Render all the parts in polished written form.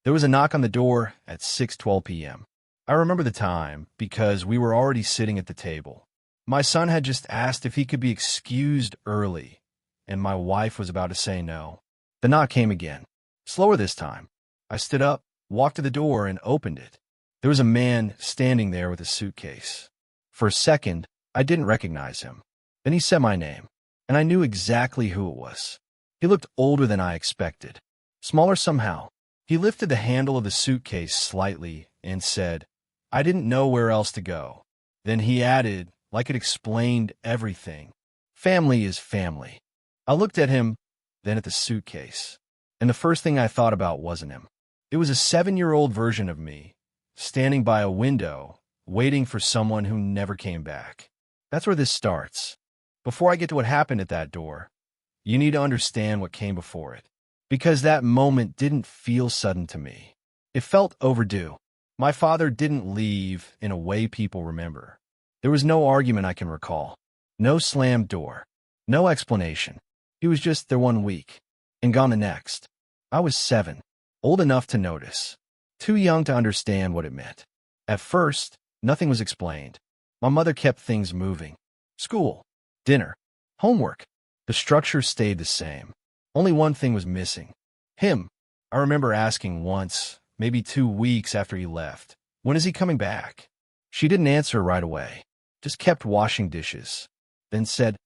There was a knock on the door at 6:12 p.m. I remember the time because we were already sitting at the table. My son had just asked if he could be excused early, and my wife was about to say no. The knock came again, slower this time. I stood up, walked to the door, and opened it. There was a man standing there with a suitcase. For a second, I didn't recognize him. Then he said my name, and I knew exactly who it was. He looked older than I expected, smaller somehow. He lifted the handle of the suitcase slightly and said, "I didn't know where else to go." Then he added, like it explained everything, "Family is family." I looked at him, then at the suitcase, and the first thing I thought about wasn't him. It was a 7-year-old version of me, standing by a window, waiting for someone who never came back. That's where this starts. Before I get to what happened at that door, you need to understand what came before it. Because that moment didn't feel sudden to me. It felt overdue. My father didn't leave in a way people remember. There was no argument I can recall. No slammed door. No explanation. He was just there one week, and gone the next. I was 7, old enough to notice, too young to understand what it meant. At first, nothing was explained. My mother kept things moving. School, dinner, homework. The structure stayed the same. Only one thing was missing. Him. I remember asking once, maybe 2 weeks after he left, "When is he coming back?" She didn't answer right away, just kept washing dishes, then said,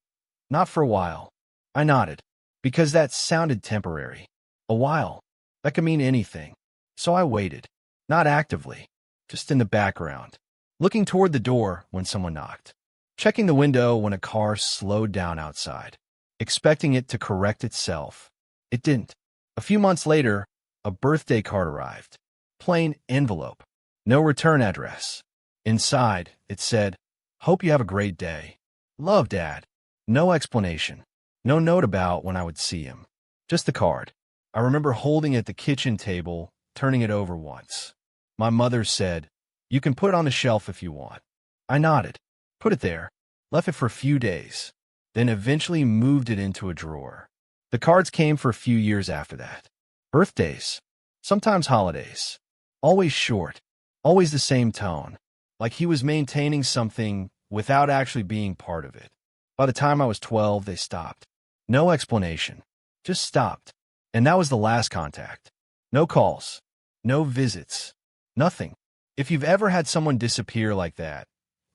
"Not for a while." I nodded, because that sounded temporary. A while. That could mean anything. So I waited, not actively, just in the background, looking toward the door when someone knocked, checking the window when a car slowed down outside, expecting it to correct itself. It didn't. A few months later, a birthday card arrived. Plain envelope. No return address. Inside, it said, "Hope you have a great day. Love, Dad." No explanation. No note about when I would see him. Just the card. I remember holding it at the kitchen table, turning it over once. My mother said, "You can put it on the shelf if you want." I nodded. Put it there. Left it for a few days. Then eventually moved it into a drawer. The cards came for a few years after that. Birthdays. Sometimes holidays. Always short. Always the same tone. Like he was maintaining something without actually being part of it. By the time I was 12, they stopped. No explanation. Just stopped. And that was the last contact. No calls. No visits. Nothing. If you've ever had someone disappear like that,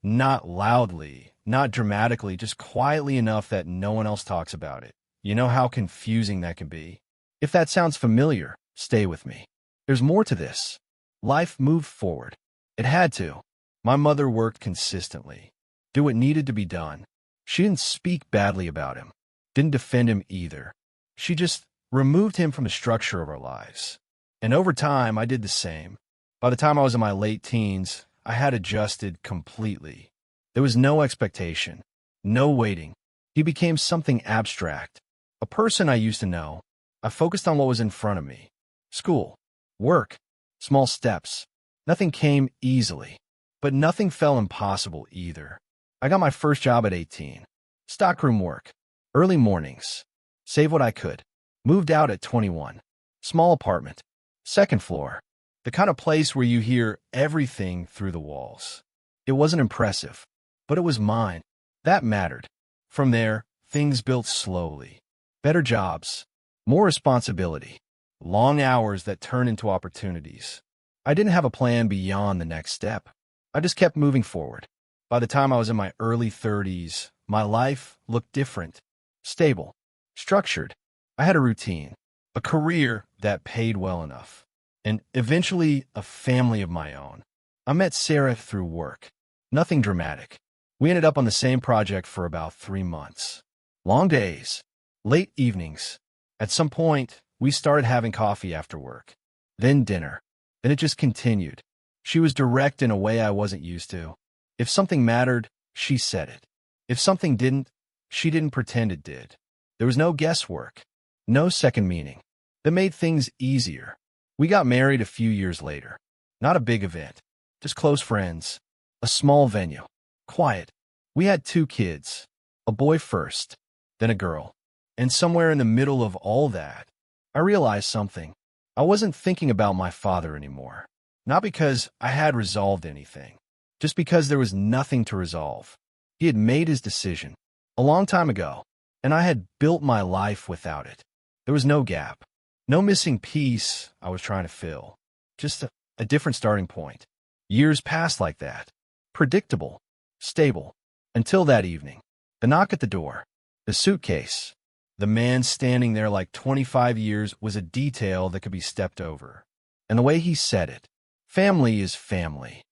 not loudly, not dramatically, just quietly enough that no one else talks about it, you know how confusing that can be. If that sounds familiar, stay with me. There's more to this. Life moved forward. It had to. My mother worked consistently. Did what needed to be done. She didn't speak badly about him. Didn't defend him either. She just removed him from the structure of our lives. And over time, I did the same. By the time I was in my late teens, I had adjusted completely. There was no expectation. No waiting. He became something abstract. A person I used to know. I focused on what was in front of me. School. Work. Small steps. Nothing came easily. But nothing felt impossible either. I got my first job at 18. Stockroom work. Early mornings. Save what I could. Moved out at 21. Small apartment. Second floor. The kind of place where you hear everything through the walls. It wasn't impressive, but it was mine. That mattered. From there, things built slowly. Better jobs. More responsibility. Long hours that turned into opportunities. I didn't have a plan beyond the next step. I just kept moving forward. By the time I was in my early 30s, my life looked different. Stable. Structured. I had a routine. A career that paid well enough. And eventually, a family of my own. I met Sarah through work. Nothing dramatic. We ended up on the same project for about 3 months. Long days. Late evenings. At some point, we started having coffee after work. Then dinner. Then it just continued. She was direct in a way I wasn't used to. If something mattered, she said it. If something didn't, she didn't pretend it did. There was no guesswork. No second meaning. That made things easier. We got married a few years later. Not a big event. Just close friends. A small venue. Quiet. We had 2 kids. A boy first, then a girl. And somewhere in the middle of all that, I realized something. I wasn't thinking about my father anymore. Not because I had resolved anything, just because there was nothing to resolve. He had made his decision a long time ago, and I had built my life without it. There was no gap, no missing piece I was trying to fill, just a different starting point. Years passed like that, predictable, stable, until that evening. The knock at the door, the suitcase. The man standing there like 25 years was a detail that could be stepped over. And the way he said it, family is family,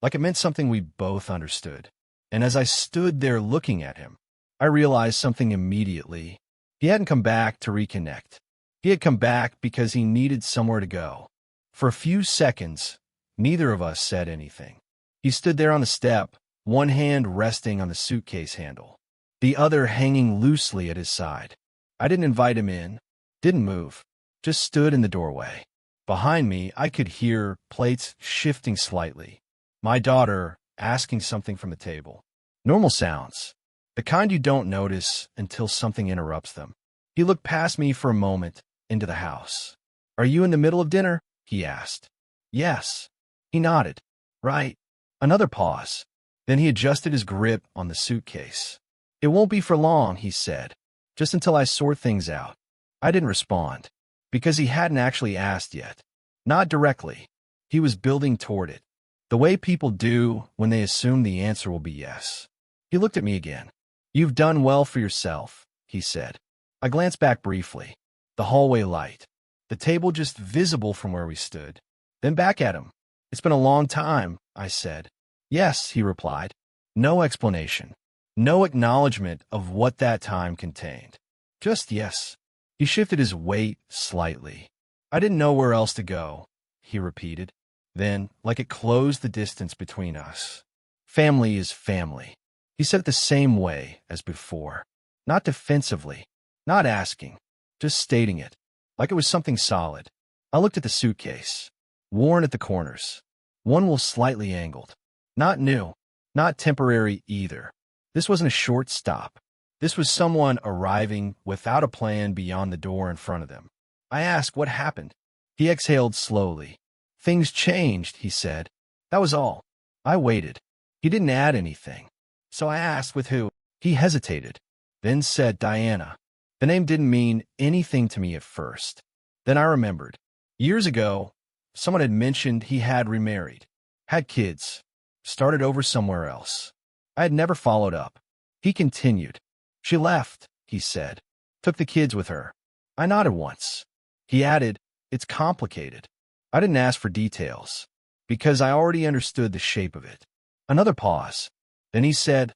like it meant something we both understood. And as I stood there looking at him, I realized something immediately. He hadn't come back to reconnect. He had come back because he needed somewhere to go. For a few seconds, neither of us said anything. He stood there on the step, one hand resting on the suitcase handle, the other hanging loosely at his side. I didn't invite him in, didn't move, just stood in the doorway. Behind me, I could hear plates shifting slightly. My daughter asking something from the table. Normal sounds, the kind you don't notice until something interrupts them. He looked past me for a moment into the house. "Are you in the middle of dinner?" he asked. "Yes." He nodded. "Right." Another pause. Then he adjusted his grip on the suitcase. "It won't be for long," he said. "Just until I sort things out." I didn't respond, because he hadn't actually asked yet. Not directly. He was building toward it, the way people do when they assume the answer will be yes. He looked at me again. "You've done well for yourself," he said. I glanced back briefly. The hallway light. The table just visible from where we stood. Then back at him. "It's been a long time," I said. "Yes," he replied. No explanation. No acknowledgement of what that time contained. Just yes. He shifted his weight slightly. "I didn't know where else to go," he repeated. Then, like it closed the distance between us. "Family is family." He said it the same way as before. Not defensively, not asking, just stating it, like it was something solid. I looked at the suitcase. Worn at the corners. One was slightly angled. Not new, not temporary either. This wasn't a short stop. This was someone arriving without a plan beyond the door in front of them. I asked what happened. He exhaled slowly. "Things changed," he said. That was all. I waited. He didn't add anything. So I asked with who. He hesitated, then said Diana. The name didn't mean anything to me at first. Then I remembered. Years ago, someone had mentioned he had remarried, had kids, started over somewhere else. I had never followed up. He continued. "She left," he said. "Took the kids with her." I nodded once. He added, "It's complicated." I didn't ask for details, because I already understood the shape of it. Another pause. Then he said,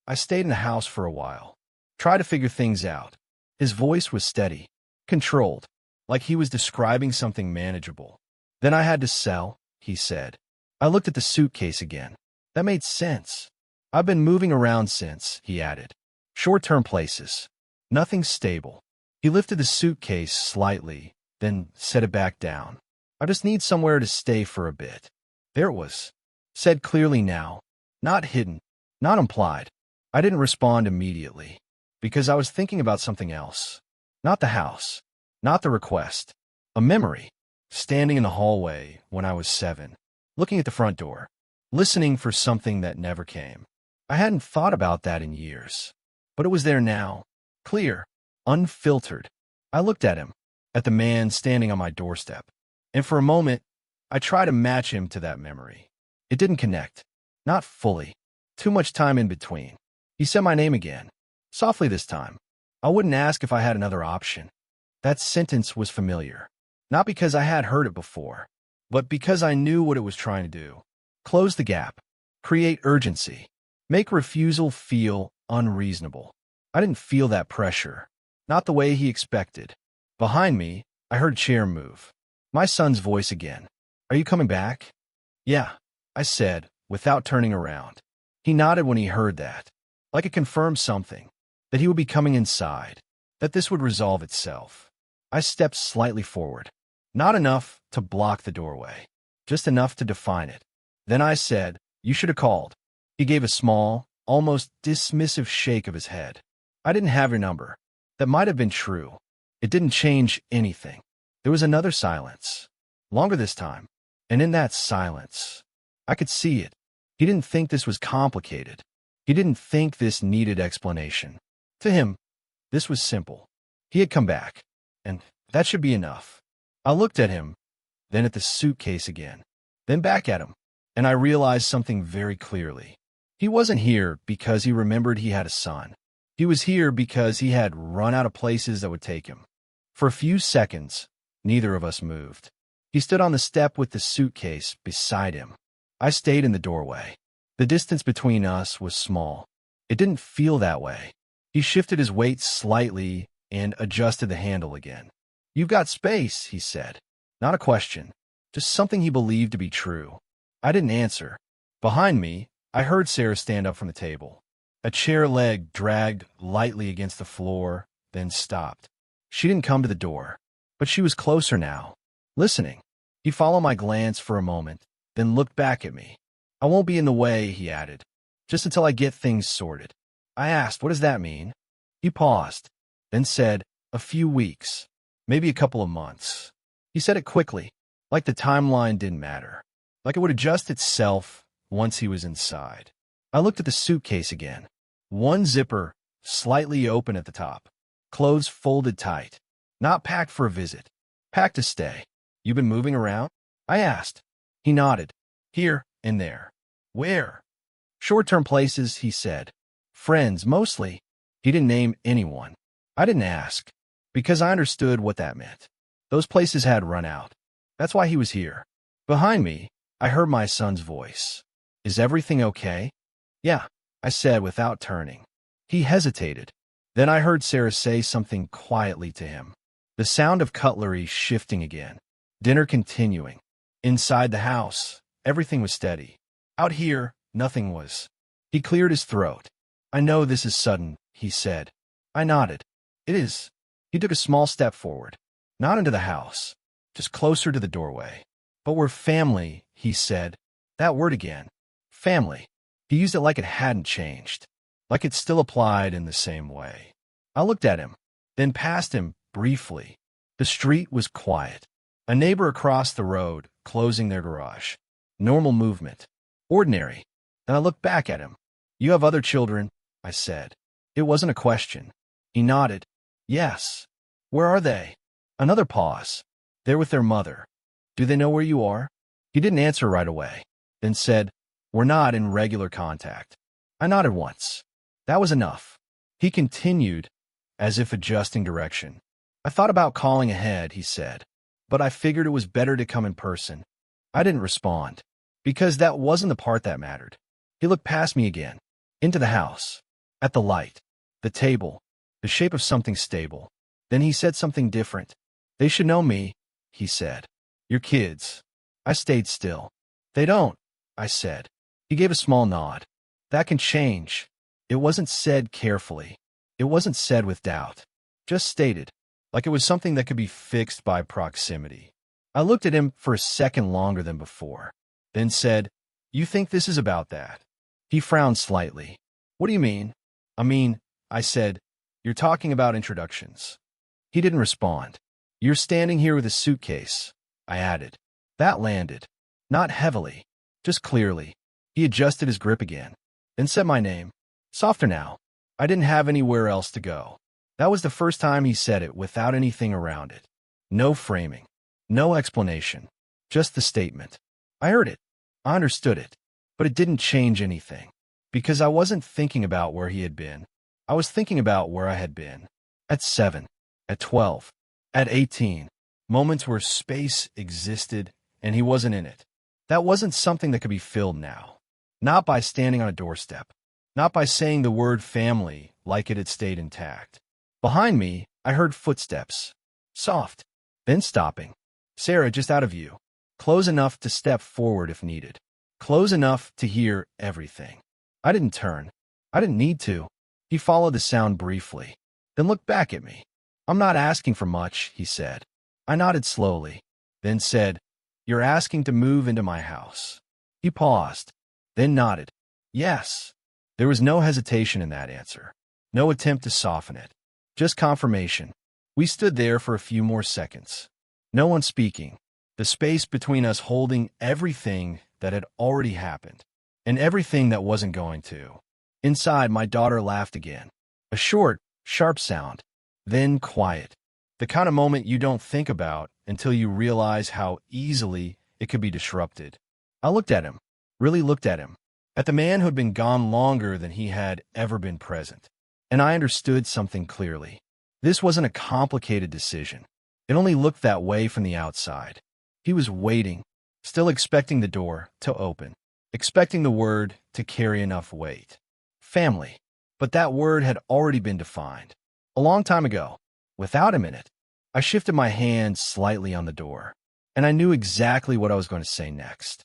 "I stayed in the house for a while. Tried to figure things out." His voice was steady, controlled, like he was describing something manageable. "Then I had to sell," he said. I looked at the suitcase again. That made sense. "I've been moving around since," he added. "Short-term places. Nothing stable." He lifted the suitcase slightly, then set it back down. "I just need somewhere to stay for a bit." There it was. Said clearly now. Not hidden. Not implied. I didn't respond immediately, because I was thinking about something else. Not the house. Not the request. A memory. Standing in the hallway when I was 7, looking at the front door, listening for something that never came. I hadn't thought about that in years, but it was there now. Clear. Unfiltered. I looked at him, at the man standing on my doorstep, and for a moment, I tried to match him to that memory. It didn't connect. Not fully. Too much time in between. He said my name again. Softly this time. I wouldn't ask if I had another option. That sentence was familiar. Not because I had heard it before, but because I knew what it was trying to do. Close the gap. Create urgency. Make refusal feel unreasonable. I didn't feel that pressure. Not the way he expected. Behind me, I heard a chair move. My son's voice again. "Are you coming back?" "Yeah," I said, without turning around. He nodded when he heard that, like it confirmed something, that he would be coming inside, that this would resolve itself. I stepped slightly forward. Not enough to block the doorway, just enough to define it. Then I said, "You should have called." He gave a small, almost dismissive shake of his head. "I didn't have your number." That might have been true. It didn't change anything. There was another silence, longer this time, and in that silence, I could see it. He didn't think this was complicated. He didn't think this needed explanation. To him, this was simple. He had come back, and that should be enough. I looked at him, then at the suitcase again, then back at him, and I realized something very clearly. He wasn't here because he remembered he had a son. He was here because he had run out of places that would take him. For a few seconds, neither of us moved. He stood on the step with the suitcase beside him. I stayed in the doorway. The distance between us was small. It didn't feel that way. He shifted his weight slightly and adjusted the handle again. "You've got space," he said. Not a question, just something he believed to be true. I didn't answer. Behind me, I heard Sarah stand up from the table. A chair leg dragged lightly against the floor, then stopped. She didn't come to the door, but she was closer now, listening. He followed my glance for a moment, then looked back at me. "I won't be in the way," he added, "just until I get things sorted." I asked, "What does that mean?" He paused, then said, "A few weeks, maybe a couple of months." He said it quickly, like the timeline didn't matter, like it would adjust itself once he was inside. I looked at the suitcase again. One zipper slightly open at the top, clothes folded tight, not packed for a visit, packed to stay. "You been moving around?" I asked. He nodded. "Here and there." "Where?" "Short-term places," he said. "Friends, mostly." He didn't name anyone. I didn't ask, because I understood what that meant. Those places had run out. That's why he was here. Behind me, I heard my son's voice. "Is everything okay?" "Yeah," I said without turning. He hesitated. Then I heard Sarah say something quietly to him. The sound of cutlery shifting again. Dinner continuing. Inside the house, everything was steady. Out here, nothing was. He cleared his throat. "I know this is sudden," he said. I nodded. "It is." He took a small step forward. Not into the house, just closer to the doorway. "But we're family," he said. That word again. Family. He used it like it hadn't changed, like it still applied in the same way. I looked at him, then past him briefly. The street was quiet. A neighbor across the road, closing their garage. Normal movement. Ordinary. Then I looked back at him. "You have other children," I said. It wasn't a question. He nodded. "Yes." "Where are they?" Another pause. "They're with their mother." "Do they know where you are?" He didn't answer right away, then said, "We're not in regular contact." I nodded once. That was enough. He continued, as if adjusting direction. "I thought about calling ahead," he said, "but I figured it was better to come in person." I didn't respond, because that wasn't the part that mattered. He looked past me again, into the house, at the light, the table, the shape of something stable. Then he said something different. "They should know me," he said. "Your kids." I stayed still. "They don't," I said. He gave a small nod. "That can change." It wasn't said carefully. It wasn't said with doubt. Just stated, like it was something that could be fixed by proximity. I looked at him for a second longer than before, then said, "You think this is about that?" He frowned slightly. "What do you mean?" I said, "You're talking about introductions." He didn't respond. "You're standing here with a suitcase," I added. That landed. Not heavily, just clearly. He adjusted his grip again, then said my name. Softer now. I didn't have anywhere else to go. That was the first time he said it without anything around it. No framing. No explanation. Just the statement. I heard it. I understood it. But it didn't change anything. Because I wasn't thinking about where he had been. I was thinking about where I had been. At 7. At 12. At 18. Moments where space existed and he wasn't in it. That wasn't something that could be filled now. Not by standing on a doorstep. Not by saying the word family like it had stayed intact. Behind me, I heard footsteps. Soft. Then stopping. Sarah just out of view. Close enough to step forward if needed. Close enough to hear everything. I didn't turn. I didn't need to. He followed the sound briefly, then looked back at me. "I'm not asking for much," he said. I nodded slowly, then said, "You're asking to move into my house." He paused, then nodded. "Yes." There was no hesitation in that answer. No attempt to soften it. Just confirmation. We stood there for a few more seconds. No one speaking. The space between us holding everything that had already happened and everything that wasn't going to. Inside, my daughter laughed again. A short, sharp sound, then quiet. The kind of moment you don't think about until you realize how easily it could be disrupted. I looked at him, really looked at the man who had been gone longer than he had ever been present. And I understood something clearly. This wasn't a complicated decision. It only looked that way from the outside. He was waiting, still expecting the door to open, expecting the word to carry enough weight. Family. But that word had already been defined. A long time ago, without him in it. I shifted my hand slightly on the door, and I knew exactly what I was going to say next.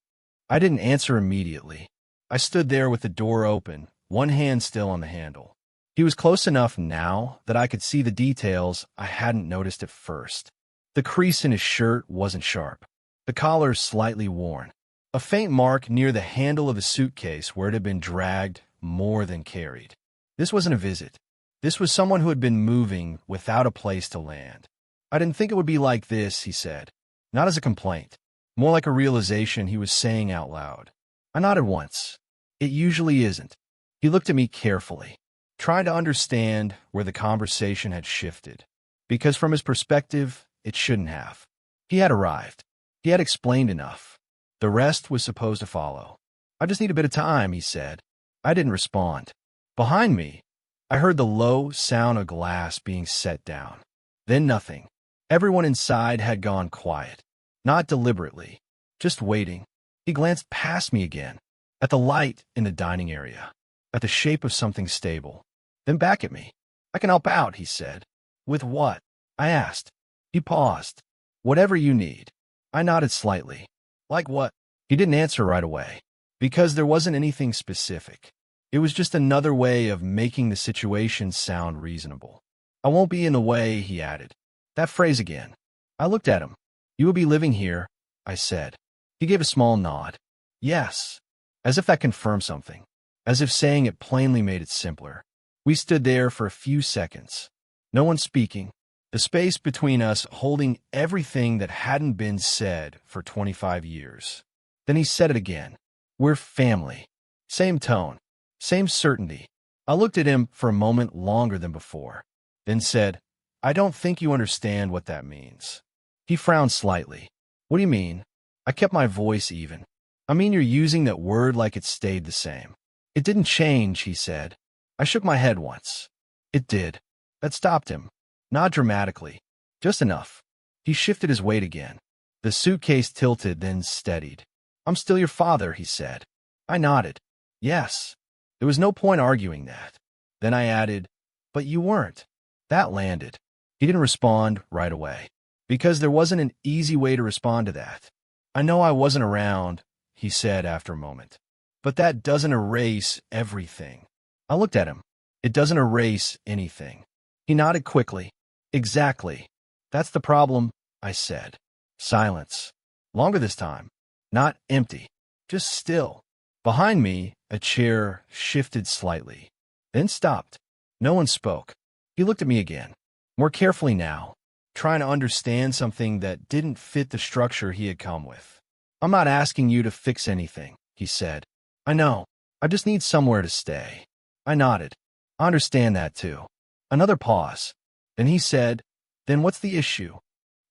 I didn't answer immediately. I stood there with the door open, one hand still on the handle. He was close enough now that I could see the details I hadn't noticed at first. The crease in his shirt wasn't sharp. The collar slightly worn. A faint mark near the handle of a suitcase where it had been dragged more than carried. This wasn't a visit. This was someone who had been moving without a place to land. I didn't think it would be like this, he said. Not as a complaint. More like a realization he was saying out loud. I nodded once. It usually isn't. He looked at me carefully, trying to understand where the conversation had shifted. Because from his perspective, it shouldn't have. He had arrived. He had explained enough. The rest was supposed to follow. I just need a bit of time, he said. I didn't respond. Behind me, I heard the low sound of glass being set down. Then nothing. Everyone inside had gone quiet. Not deliberately. Just waiting. He glanced past me again. At the light in the dining area. At the shape of something stable. Then back at me. I can help out, he said. With what? I asked. He paused. Whatever you need. I nodded slightly. Like what? He didn't answer right away. Because there wasn't anything specific. It was just another way of making the situation sound reasonable. I won't be in the way, he added. That phrase again. I looked at him. You will be living here, I said. He gave a small nod. Yes. As if that confirmed something. As if saying it plainly made it simpler. We stood there for a few seconds. No one speaking. The space between us holding everything that hadn't been said for 25 years. Then he said it again. We're family. Same tone. Same certainty. I looked at him for a moment longer than before, then said, I don't think you understand what that means. He frowned slightly. What do you mean? I kept my voice even. I mean you're using that word like it stayed the same. It didn't change, he said. I shook my head once. It did. That stopped him. Not dramatically. Just enough. He shifted his weight again. The suitcase tilted, then steadied. I'm still your father, he said. I nodded. Yes. There was no point arguing that. Then I added, but you weren't. That landed. He didn't respond right away. Because there wasn't an easy way to respond to that. I know I wasn't around, he said after a moment. But that doesn't erase everything. I looked at him. It doesn't erase anything. He nodded quickly. Exactly. That's the problem, I said. Silence. Longer this time. Not empty. Just still. Behind me, a chair shifted slightly, then stopped. No one spoke. He looked at me again, more carefully now, trying to understand something that didn't fit the structure he had come with. I'm not asking you to fix anything, he said. I know. I just need somewhere to stay. I nodded. I understand that too. Another pause. Then he said, then what's the issue?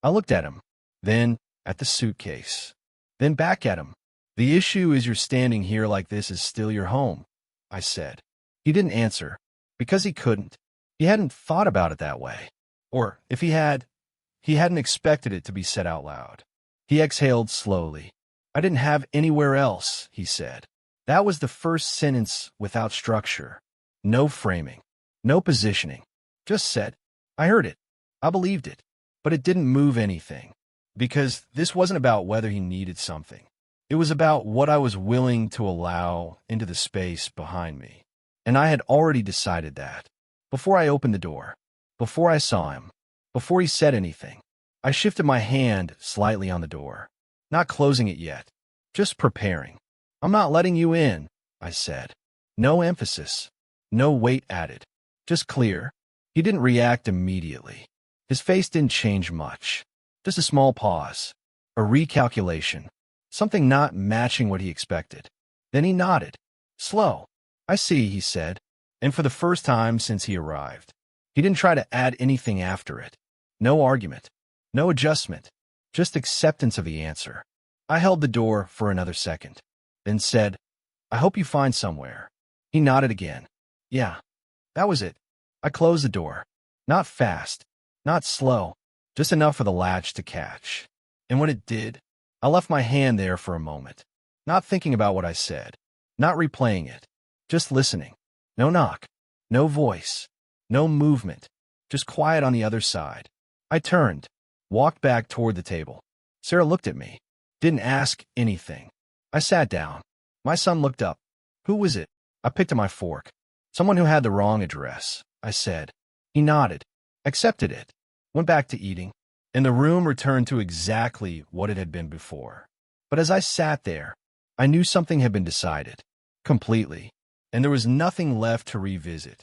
I looked at him, then at the suitcase, then back at him. The issue is you're standing here like this is still your home, I said. He didn't answer, because he couldn't. He hadn't thought about it that way. Or, if he had, he hadn't expected it to be said out loud. He exhaled slowly. I didn't have anywhere else, he said. That was the first sentence without structure. No framing. No positioning. Just said. I heard it. I believed it. But it didn't move anything. Because this wasn't about whether he needed something. It was about what I was willing to allow into the space behind me. And I had already decided that. Before I opened the door. Before I saw him. Before he said anything. I shifted my hand slightly on the door. Not closing it yet. Just preparing. I'm not letting you in, I said. No emphasis. No weight added. Just clear. He didn't react immediately. His face didn't change much. Just a small pause. A recalculation. Something not matching what he expected. Then he nodded. Slow. I see, he said. And for the first time since he arrived. He didn't try to add anything after it. No argument. No adjustment. Just acceptance of the answer. I held the door for another second. Then said, I hope you find somewhere. He nodded again. Yeah. That was it. I closed the door. Not fast. Not slow. Just enough for the latch to catch. And when it did, I left my hand there for a moment. Not thinking about what I said. Not replaying it. Just listening. No knock. No voice. No movement. Just quiet on the other side. I turned. Walked back toward the table. Sarah looked at me. Didn't ask anything. I sat down. My son looked up. Who was it? I picked up my fork. Someone who had the wrong address, I said. He nodded. Accepted it. Went back to eating. And the room returned to exactly what it had been before. But as I sat there, I knew something had been decided. Completely. And there was nothing left to revisit.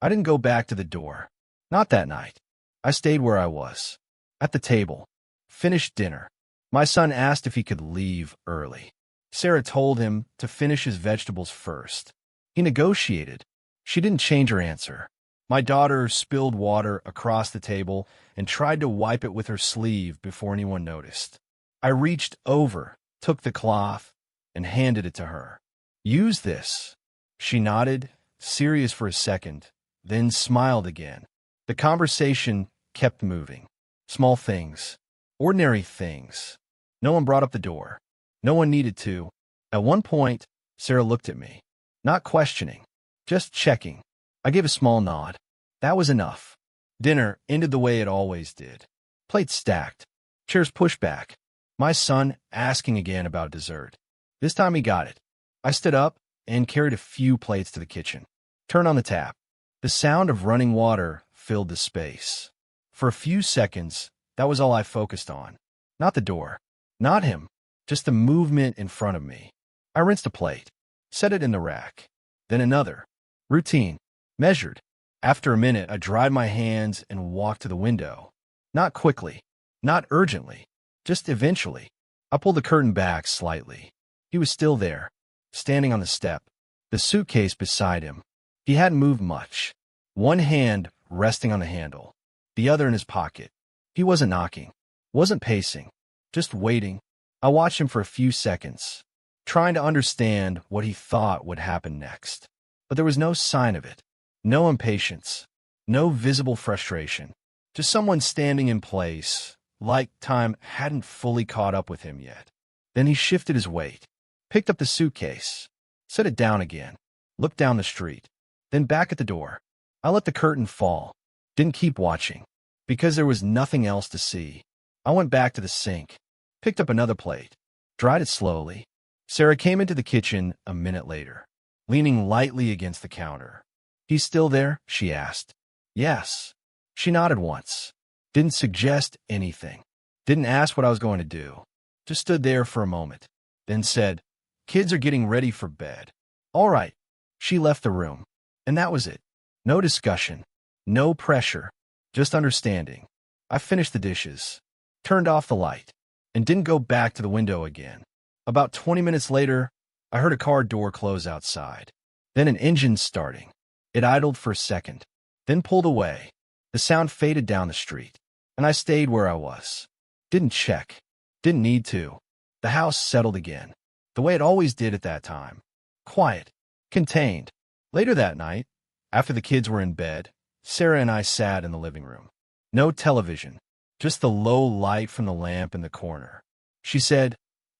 I didn't go back to the door. Not that night. I stayed where I was. At the table. Finished dinner. My son asked if he could leave early. Sarah told him to finish his vegetables first. He negotiated. She didn't change her answer. My daughter spilled water across the table and tried to wipe it with her sleeve before anyone noticed. I reached over, took the cloth, and handed it to her. Use this. She nodded, serious for a second, then smiled again. The conversation kept moving. Small things. Ordinary things. No one brought up the door. No one needed to. At one point, Sarah looked at me. Not questioning. Just checking. I gave a small nod. That was enough. Dinner ended the way it always did. Plates stacked. Chairs pushed back. My son asking again about dessert. This time he got it. I stood up and carried a few plates to the kitchen. Turned on the tap. The sound of running water filled the space. For a few seconds, that was all I focused on. Not the door. Not him. Just the movement in front of me. I rinsed a plate. Set it in the rack. Then another. Routine. Measured. After a minute, I dried my hands and walked to the window. Not quickly. Not urgently. Just eventually. I pulled the curtain back slightly. He was still there. Standing on the step. The suitcase beside him. He hadn't moved much. One hand resting on the handle. The other in his pocket. He wasn't knocking. Wasn't pacing. Just waiting. I watched him for a few seconds, trying to understand what he thought would happen next. But there was no sign of it. No impatience. No visible frustration. Just someone standing in place, like time hadn't fully caught up with him yet. Then he shifted his weight, picked up the suitcase, set it down again, looked down the street, then back at the door. I let the curtain fall. Didn't keep watching, because there was nothing else to see. I went back to the sink, picked up another plate, dried it slowly. Sarah came into the kitchen a minute later, leaning lightly against the counter. He's still there? She asked. Yes. She nodded once. Didn't suggest anything. Didn't ask what I was going to do. Just stood there for a moment. Then said, Kids are getting ready for bed. All right. She left the room. And that was it. No discussion. No pressure. Just understanding. I finished the dishes, turned off the light, and didn't go back to the window again. About 20 minutes later, I heard a car door close outside. Then an engine starting. It idled for a second, then pulled away. The sound faded down the street, and I stayed where I was. Didn't check. Didn't need to. The house settled again, the way it always did at that time. Quiet. Contained. Later that night, after the kids were in bed, Sarah and I sat in the living room. No television, just the low light from the lamp in the corner. She said,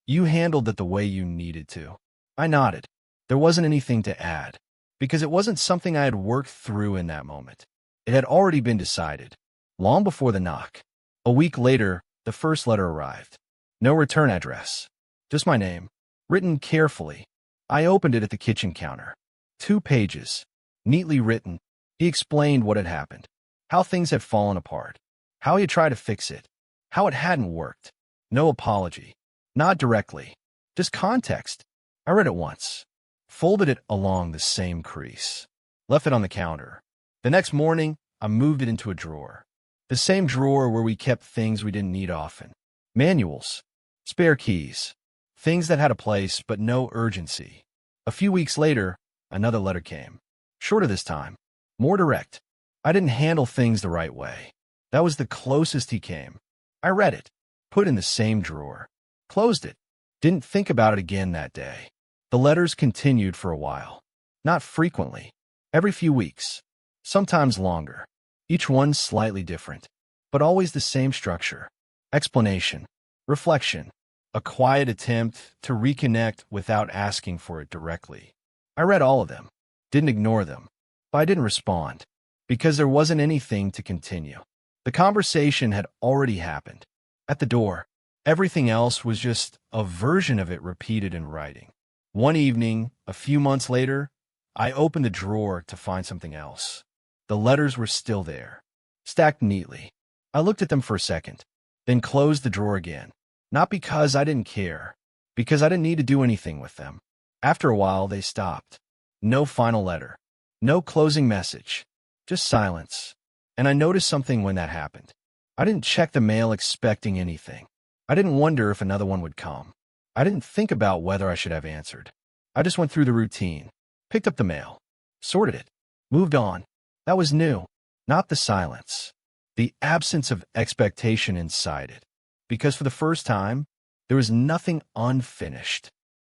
You handled it the way you needed to. I nodded. There wasn't anything to add, because it wasn't something I had worked through in that moment. It had already been decided, long before the knock. A week later, the first letter arrived. No return address, just my name, written carefully. I opened it at the kitchen counter. 2 pages, neatly written. He explained what had happened, how things had fallen apart, how he had tried to fix it, how it hadn't worked. No apology, not directly, just context. I read it once, folded it along the same crease, left it on the counter. The next morning, I moved it into a drawer. The same drawer where we kept things we didn't need often. Manuals, spare keys, things that had a place but no urgency. A few weeks later, another letter came. Shorter this time, more direct. I didn't handle things the right way. That was the closest he came. I read it, put it in the same drawer, closed it, didn't think about it again that day. The letters continued for a while. Not frequently, every few weeks, sometimes longer. Each one slightly different, but always the same structure. Explanation, reflection, a quiet attempt to reconnect without asking for it directly. I read all of them, didn't ignore them, but I didn't respond, because there wasn't anything to continue. The conversation had already happened. At the door, everything else was just a version of it repeated in writing. One evening, a few months later, I opened the drawer to find something else. The letters were still there, stacked neatly. I looked at them for a second, then closed the drawer again. Not because I didn't care, because I didn't need to do anything with them. After a while, they stopped. No final letter, no closing message, just silence. And I noticed something when that happened. I didn't check the mail expecting anything. I didn't wonder if another one would come. I didn't think about whether I should have answered. I just went through the routine, picked up the mail, sorted it, moved on. That was new, not the silence, the absence of expectation inside it. Because for the first time, there was nothing unfinished.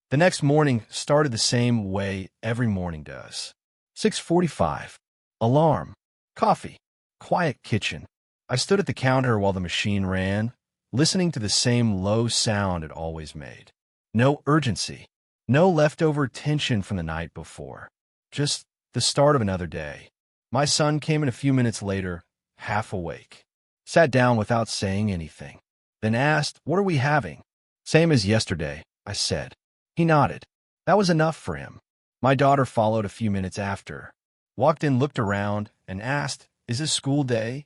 The next morning started the same way every morning does. 6:45, alarm, coffee, quiet kitchen. I stood at the counter while the machine ran, listening to the same low sound it always made. No urgency, no leftover tension from the night before, just the start of another day. My son came in a few minutes later, half awake. Sat down without saying anything, then asked, "What are we having?" "Same as yesterday," I said. He nodded. That was enough for him. My daughter followed a few minutes after, walked in, looked around, and asked, "Is this school day?"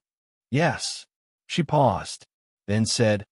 "Yes." She paused, then said,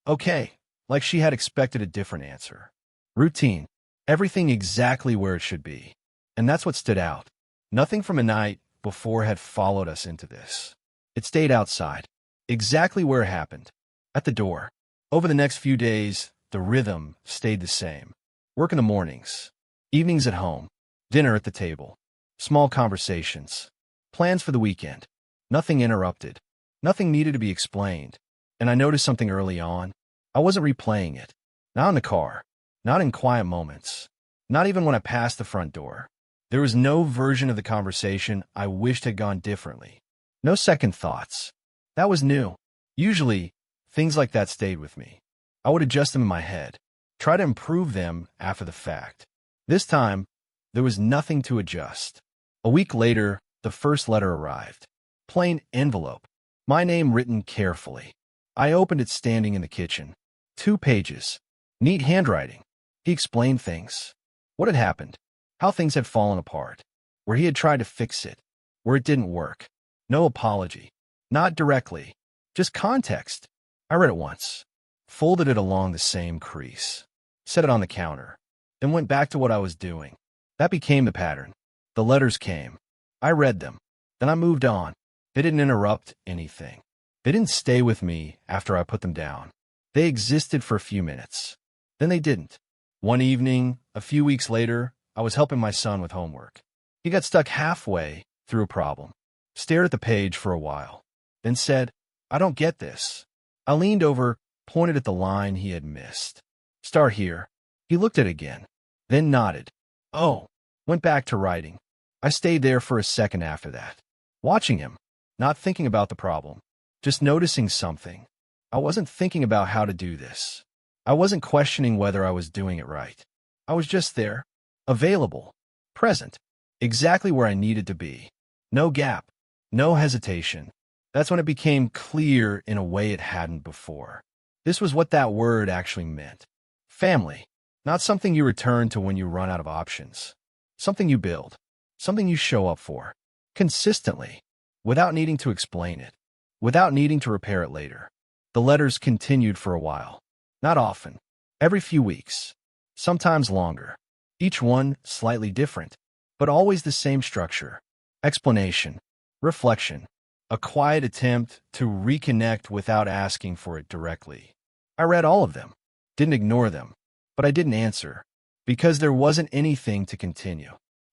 "Okay," like she had expected a different answer. Routine. Everything exactly where it should be. And that's what stood out. Nothing from a night before had followed us into this. It stayed outside, exactly where it happened, at the door. Over the next few days, the rhythm stayed the same. Work in the mornings, evenings at home, dinner at the table, small conversations, plans for the weekend. Nothing interrupted, nothing needed to be explained. And I noticed something early on. I wasn't replaying it. Not in the car, not in quiet moments, not even when I passed the front door. There was no version of the conversation I wished had gone differently. No second thoughts. That was new. Usually, things like that stayed with me. I would adjust them in my head, try to improve them after the fact. This time, there was nothing to adjust. A week later, the first letter arrived. Plain envelope. My name written carefully. I opened it standing in the kitchen. 2 pages. Neat handwriting. He explained things. What had happened. How things had fallen apart. Where he had tried to fix it. Where it didn't work. No apology. Not directly. Just context. I read it once. Folded it along the same crease. Set it on the counter. Then went back to what I was doing. That became the pattern. The letters came. I read them. Then I moved on. They didn't interrupt anything. They didn't stay with me after I put them down. They existed for a few minutes. Then they didn't. One evening, a few weeks later, I was helping my son with homework. He got stuck halfway through a problem, stared at the page for a while, then said, "I don't get this." I leaned over, pointed at the line he had missed. "Start here." He looked at it again, then nodded. "Oh," went back to writing. I stayed there for a second after that, watching him, not thinking about the problem, just noticing something. I wasn't thinking about how to do this. I wasn't questioning whether I was doing it right. I was just there, available, present, exactly where I needed to be. No gap, no hesitation. That's when it became clear in a way it hadn't before. This was what that word actually meant. Family, not something you return to when you run out of options. Something you build, something you show up for, consistently, without needing to explain it, without needing to repair it later. The letters continued for a while. Not often. Every few weeks. Sometimes longer. Each one slightly different, but always the same structure. Explanation. Reflection. a quiet attempt to reconnect without asking for it directly. I read all of them, didn't ignore them, but I didn't answer, because there wasn't anything to continue.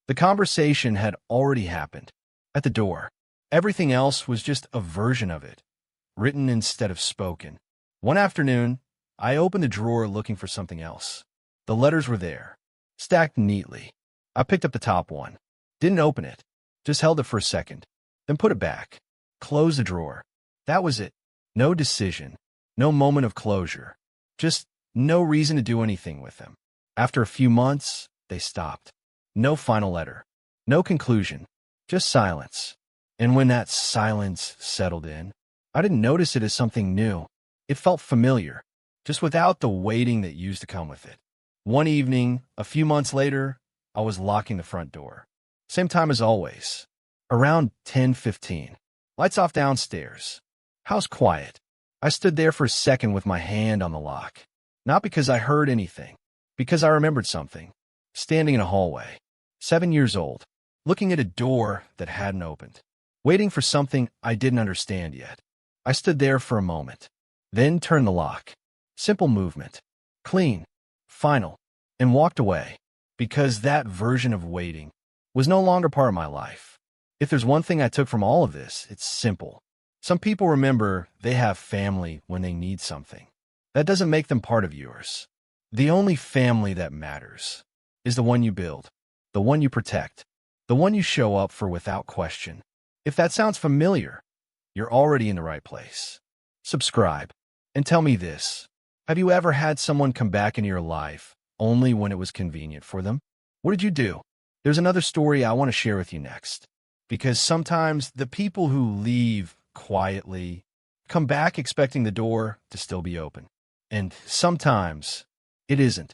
The conversation had already happened, at the door. Everything else was just a version of it, written instead of spoken. One afternoon, I opened the drawer looking for something else. The letters were there, stacked neatly. I picked up the top one, didn't open it, just held it for a second, then put it back, closed the drawer. That was it. No decision, no moment of closure, just no reason to do anything with them. After a few months, they stopped. No final letter, no conclusion, just silence. And when that silence settled in, I didn't notice it as something new. It felt familiar, just without the waiting that used to come with it. One evening, a few months later, I was locking the front door. Same time as always. Around 10:15. Lights off downstairs. House quiet. I stood there for a second with my hand on the lock. Not because I heard anything, because I remembered something. Standing in a hallway, 7 years old, looking at a door that hadn't opened, waiting for something I didn't understand yet. I stood there for a moment, then turned the lock. Simple movement, clean, final, and walked away, because that version of waiting was no longer part of my life. If there's one thing I took from all of this, it's simple. Some people remember they have family when they need something. That doesn't make them part of yours. The only family that matters is the one you build, the one you protect, the one you show up for without question. If that sounds familiar, you're already in the right place. Subscribe, and tell me this. Have you ever had someone come back into your life only when it was convenient for them? What did you do? There's another story I want to share with you next, because sometimes the people who leave quietly come back expecting the door to still be open. And sometimes it isn't.